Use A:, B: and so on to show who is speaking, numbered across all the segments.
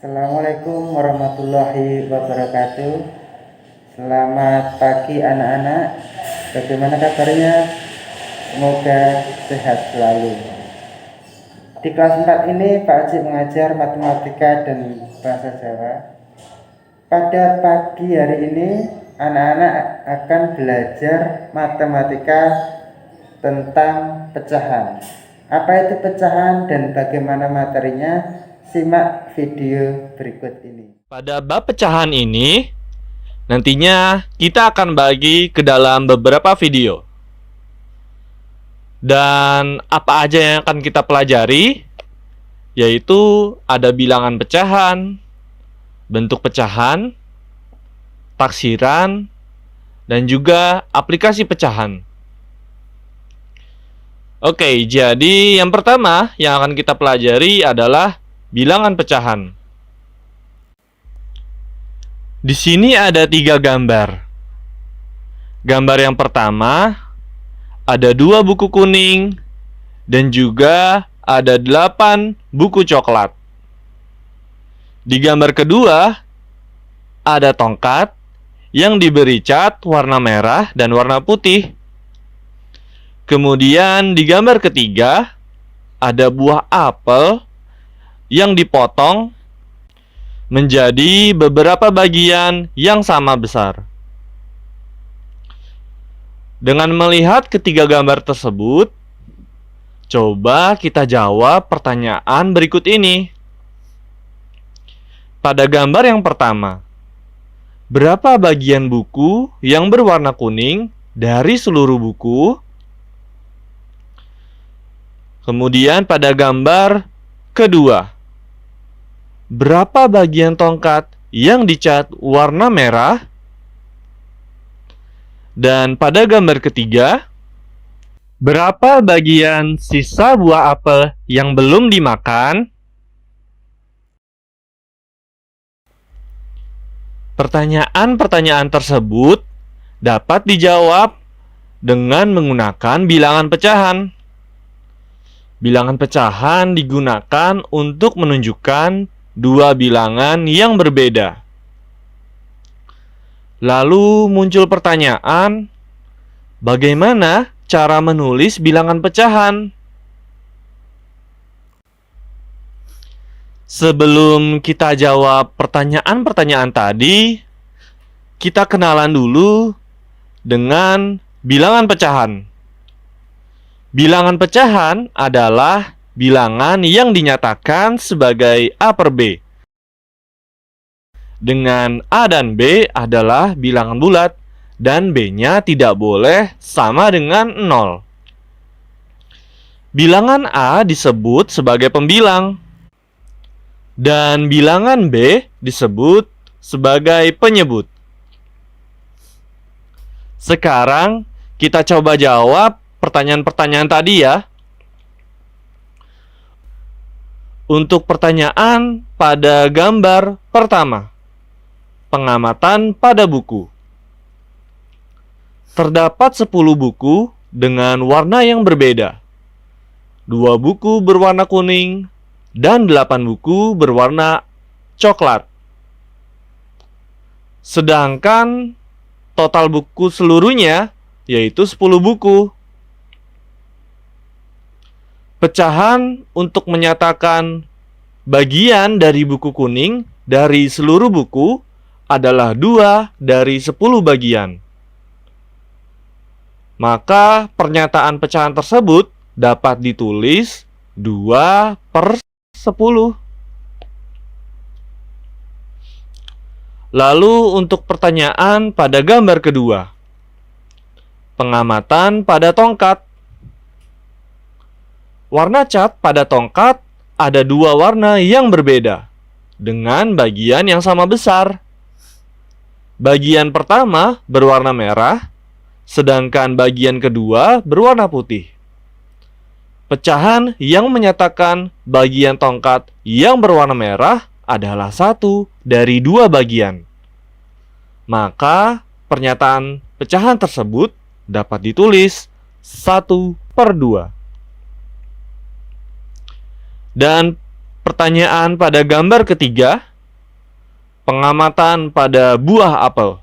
A: Assalamualaikum warahmatullahi wabarakatuh. Selamat pagi anak-anak. Bagaimana kabarnya? Semoga sehat selalu. Di kelas 4 ini Pak Haji mengajar matematika dan bahasa Jawa. Pada pagi hari ini anak-anak akan belajar matematika tentang pecahan. Apa itu pecahan dan bagaimana materinya? Simak video berikut ini.
B: Pada bab pecahan ini, nantinya kita akan bagi ke dalam beberapa video. Dan apa aja yang akan kita pelajari? Yaitu ada bilangan pecahan, bentuk pecahan, taksiran, dan juga aplikasi pecahan. Oke, jadi yang pertama yang akan kita pelajari adalah bilangan pecahan. Di sini ada 3 gambar. Gambar yang pertama ada 2 buku kuning dan juga ada 8 buku coklat. Di gambar kedua ada tongkat yang diberi cat warna merah dan warna putih. Kemudian di gambar ketiga ada buah apel yang dipotong menjadi beberapa bagian yang sama besar. Dengan melihat ketiga gambar tersebut, coba kita jawab pertanyaan berikut ini. Pada gambar yang pertama, berapa bagian buku yang berwarna kuning dari seluruh buku? Kemudian pada gambar kedua, berapa bagian tongkat yang dicat warna merah? Dan pada gambar ketiga, berapa bagian sisa buah apel yang belum dimakan? Pertanyaan-pertanyaan tersebut dapat dijawab dengan menggunakan bilangan pecahan. Bilangan pecahan digunakan untuk menunjukkan 2 bilangan yang berbeda. Lalu muncul pertanyaan, bagaimana cara menulis bilangan pecahan? Sebelum kita jawab pertanyaan-pertanyaan tadi, kita kenalan dulu dengan bilangan pecahan. Bilangan pecahan adalah bilangan yang dinyatakan sebagai A per B. Dengan A dan B adalah bilangan bulat dan B-nya tidak boleh sama dengan 0. Bilangan A disebut sebagai pembilang dan bilangan B disebut sebagai penyebut. Sekarang kita coba jawab pertanyaan-pertanyaan tadi ya. Untuk pertanyaan pada gambar pertama, pengamatan pada buku. Terdapat 10 buku dengan warna yang berbeda. 2 buku berwarna kuning dan 8 buku berwarna coklat. Sedangkan total buku seluruhnya yaitu 10 buku. Pecahan untuk menyatakan bagian dari buku kuning dari seluruh buku adalah 2 dari 10 bagian. Maka pernyataan pecahan tersebut dapat ditulis 2 per 10. Lalu untuk pertanyaan pada gambar kedua, pengamatan pada tongkat. Warna cat pada tongkat ada 2 warna yang berbeda dengan bagian yang sama besar. Bagian pertama berwarna merah, sedangkan bagian kedua berwarna putih. Pecahan yang menyatakan bagian tongkat yang berwarna merah adalah 1 dari 2 bagian. Maka pernyataan pecahan tersebut dapat ditulis 1 per 2. Dan pertanyaan pada gambar ketiga, pengamatan pada buah apel.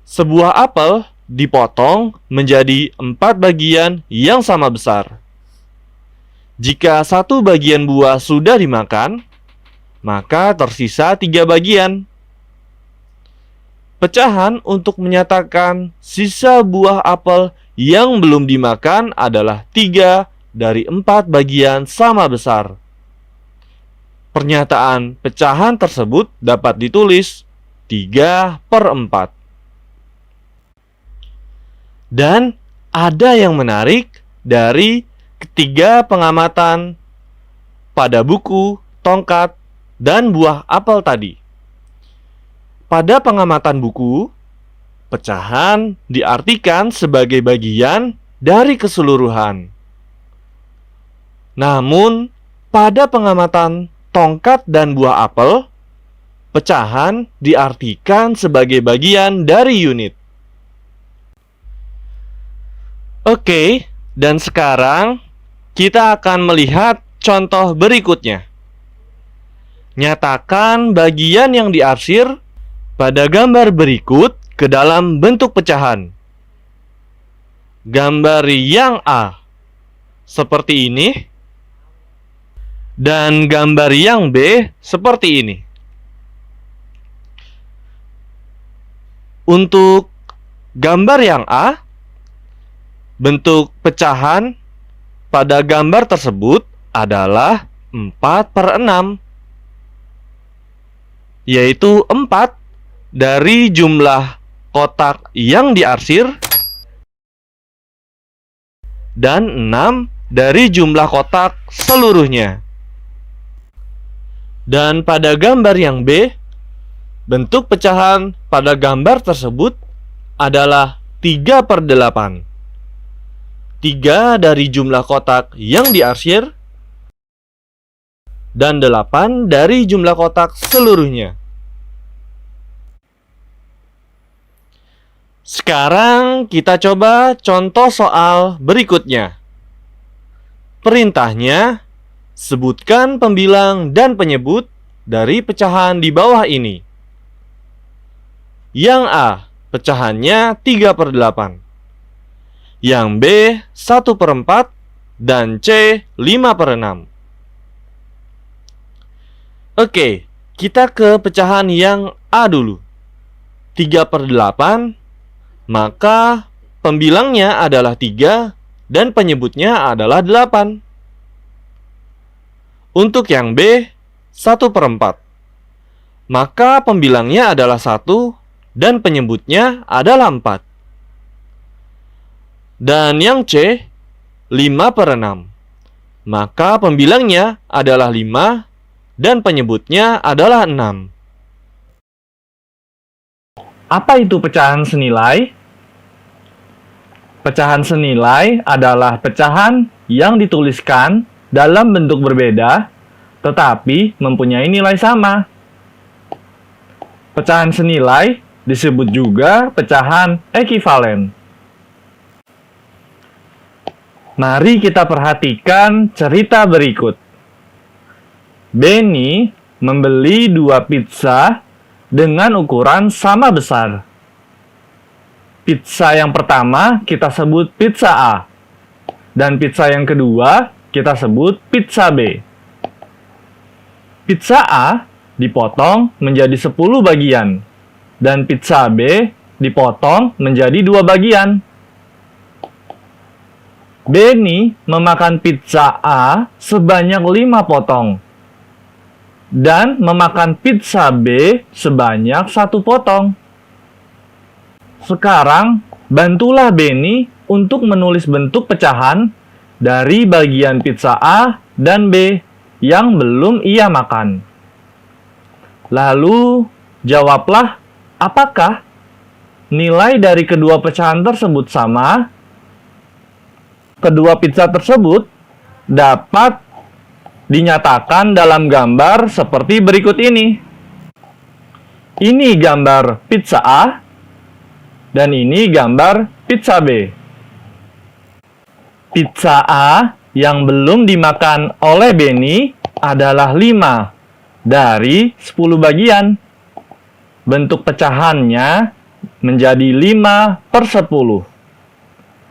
B: Sebuah apel dipotong menjadi 4 bagian yang sama besar. Jika satu bagian buah sudah dimakan, maka tersisa 3 bagian. Pecahan untuk menyatakan sisa buah apel yang belum dimakan adalah 3 dari 4 bagian sama besar. Pernyataan pecahan tersebut dapat ditulis 3/4. Dan ada yang menarik dari ketiga pengamatan pada buku, tongkat, dan buah apel tadi. Pada pengamatan buku, pecahan diartikan sebagai bagian dari keseluruhan. Namun, pada pengamatan tongkat dan buah apel, pecahan diartikan sebagai bagian dari unit. Oke, dan sekarang kita akan melihat contoh berikutnya. Nyatakan bagian yang diarsir pada gambar berikut ke dalam bentuk pecahan. Gambar yang A seperti ini, dan gambar yang B seperti ini. Untuk gambar yang A, bentuk pecahan pada gambar tersebut adalah 4/6, yaitu 4 dari jumlah kotak yang diarsir dan 6 dari jumlah kotak seluruhnya. Dan pada gambar yang B, bentuk pecahan pada gambar tersebut adalah 3/8. 3 dari jumlah kotak yang diarsir dan 8 dari jumlah kotak seluruhnya. Sekarang kita coba contoh soal berikutnya. Perintahnya, sebutkan pembilang dan penyebut dari pecahan di bawah ini. Yang A, pecahannya 3/8. Yang B, 1/4, dan C, 5/6. Oke, kita ke pecahan yang A dulu. 3/8, maka pembilangnya adalah 3 dan penyebutnya adalah 8. Untuk yang B, 1/4, maka pembilangnya adalah 1 dan penyebutnya adalah 4. Dan yang C, 5/6, maka pembilangnya adalah 5 dan penyebutnya adalah 6. Apa itu pecahan senilai? Pecahan senilai adalah pecahan yang dituliskan dalam bentuk berbeda, tetapi mempunyai nilai sama. Pecahan senilai disebut juga pecahan ekivalen. Mari kita perhatikan cerita berikut. Benny membeli 2 pizza dengan ukuran sama besar. Pizza yang pertama kita sebut pizza A, dan pizza yang kedua kita sebut pizza B. Pizza A dipotong menjadi 10 bagian, dan pizza B dipotong menjadi 2 bagian. Benny memakan pizza A sebanyak 5 potong dan memakan pizza B sebanyak 1 potong. Sekarang, bantulah Benny untuk menulis bentuk pecahan dari bagian pizza A dan B yang belum ia makan. Lalu, jawablah apakah nilai dari kedua pecahan tersebut sama? Kedua pizza tersebut dapat dinyatakan dalam gambar seperti berikut ini. Ini gambar pizza A dan ini gambar pizza B. Pizza A yang belum dimakan oleh Benny adalah 5 dari 10 bagian. Bentuk pecahannya menjadi 5/10.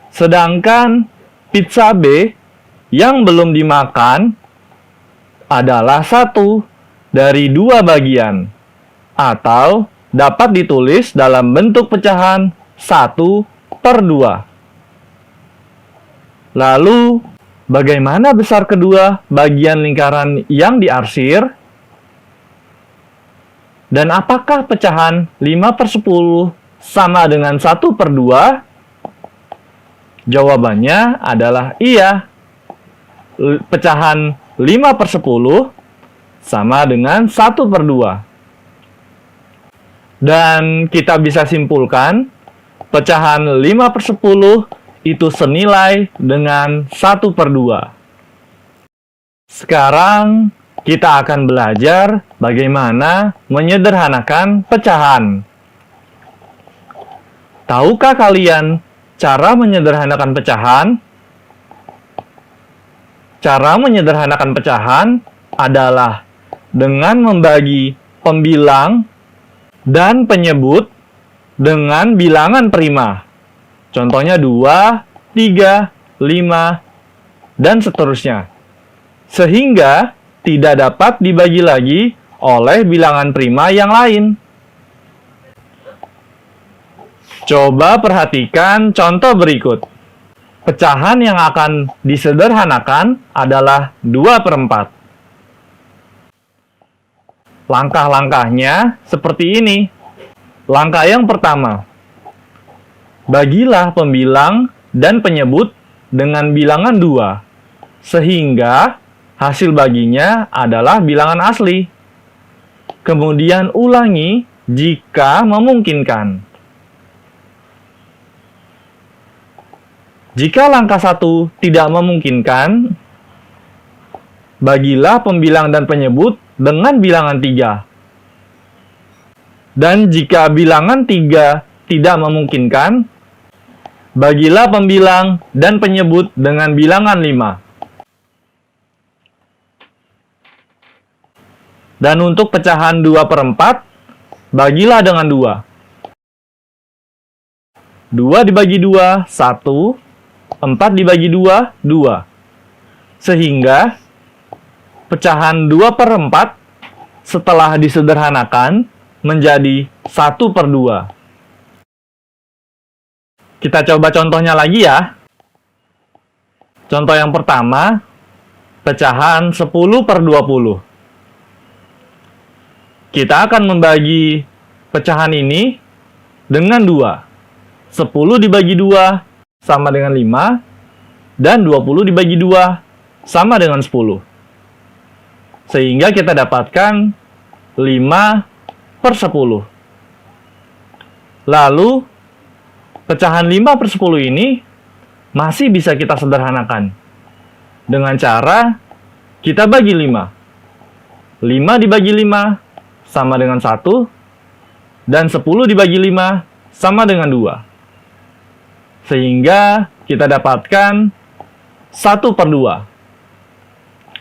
B: Sedangkan pizza B yang belum dimakan adalah 1 dari 2 bagian, atau dapat ditulis dalam bentuk pecahan 1/2. Lalu, bagaimana besar kedua bagian lingkaran yang diarsir? Dan apakah pecahan 5/10 sama dengan 1/2? Jawabannya adalah iya. Pecahan 5/10 sama dengan 1/2. Dan kita bisa simpulkan, pecahan 5/10 itu senilai dengan 1/2. Sekarang, kita akan belajar bagaimana menyederhanakan pecahan. Tahukah kalian cara menyederhanakan pecahan? Cara menyederhanakan pecahan adalah dengan membagi pembilang dan penyebut dengan bilangan prima. Contohnya 2, 3, 5, dan seterusnya. Sehingga tidak dapat dibagi lagi oleh bilangan prima yang lain. Coba perhatikan contoh berikut. Pecahan yang akan disederhanakan adalah 2/4. Langkah-langkahnya seperti ini. Langkah yang pertama, bagilah pembilang dan penyebut dengan bilangan 2, sehingga hasil baginya adalah bilangan asli. Kemudian ulangi jika memungkinkan. Jika langkah 1 tidak memungkinkan, bagilah pembilang dan penyebut dengan bilangan 3. Dan jika bilangan 3 tidak memungkinkan, bagilah pembilang dan penyebut dengan bilangan 5. Dan untuk pecahan 2/4, bagilah dengan 2. 2 dibagi 2, 1. 4 dibagi 2, 2. Sehingga pecahan 2/4 setelah disederhanakan menjadi 1/2. Kita coba contohnya lagi ya. Contoh yang pertama, pecahan 10/20. Kita akan membagi pecahan ini dengan 2. 10 dibagi 2 sama dengan 5, dan 20 dibagi 2 sama dengan 10. Sehingga kita dapatkan 5/10. Lalu, pecahan 5/10 ini masih bisa kita sederhanakan dengan cara kita bagi 5. 5 dibagi 5 sama dengan 1, dan 10 dibagi 5 sama dengan 2. Sehingga kita dapatkan 1/2.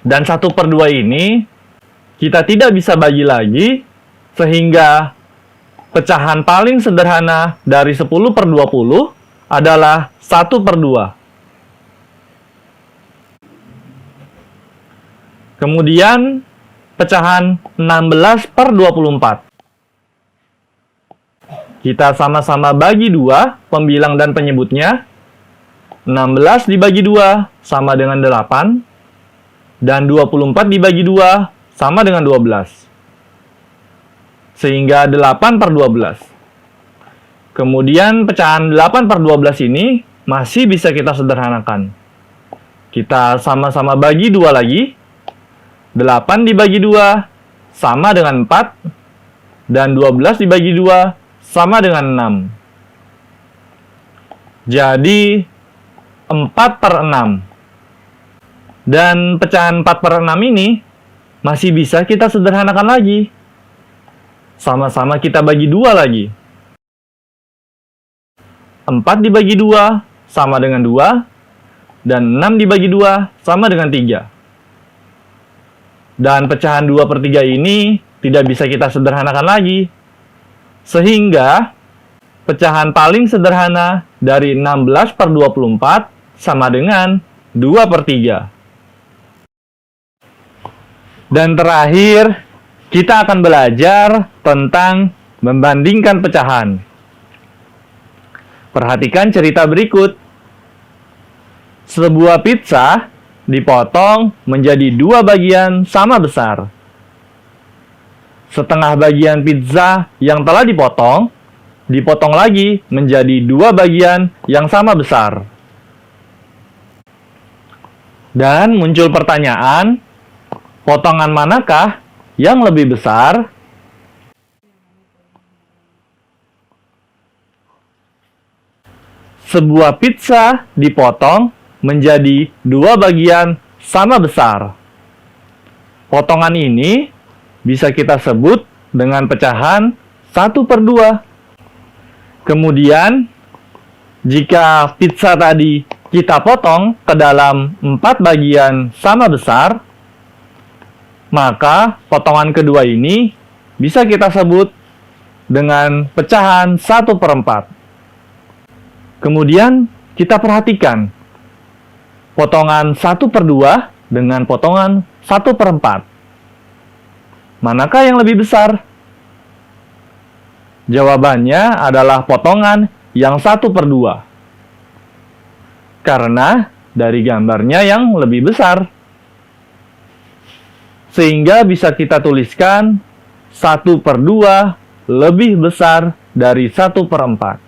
B: Dan 1/2 ini kita tidak bisa bagi lagi, sehingga pecahan paling sederhana dari 10/20 adalah 1/2. Kemudian pecahan 16/24. Kita sama-sama bagi 2 pembilang dan penyebutnya. 16 dibagi 2 sama dengan 8. Dan 24 dibagi 2 sama dengan 12. Sehingga 8/12. Kemudian pecahan 8/12 ini masih bisa kita sederhanakan. Kita sama-sama bagi 2 lagi. 8 dibagi 2 sama dengan 4. Dan 12 dibagi 2 sama dengan 6. Jadi 4/6. Dan pecahan 4/6 ini masih bisa kita sederhanakan lagi. Sama-sama kita bagi 2 lagi. 4 dibagi 2 sama dengan 2. Dan 6 dibagi 2 sama dengan 3. Dan pecahan 2/3 ini tidak bisa kita sederhanakan lagi. Sehingga pecahan paling sederhana dari 16/24 sama dengan 2/3. Dan terakhir, kita akan belajar tentang membandingkan pecahan. Perhatikan cerita berikut. Sebuah pizza dipotong menjadi 2 bagian sama besar. Setengah bagian pizza yang telah dipotong lagi menjadi 2 bagian yang sama besar. Dan muncul pertanyaan, potongan manakah yang lebih besar? Sebuah pizza dipotong menjadi 2 bagian sama besar. Potongan ini bisa kita sebut dengan pecahan 1/2. Kemudian, jika pizza tadi kita potong ke dalam 4 bagian sama besar, maka potongan kedua ini bisa kita sebut dengan pecahan 1/4. Kemudian, kita perhatikan potongan 1/2 dengan potongan 1/4. Manakah yang lebih besar? Jawabannya adalah potongan yang 1/2. Karena dari gambarnya yang lebih besar. Sehingga bisa kita tuliskan 1/2 lebih besar dari 1/4.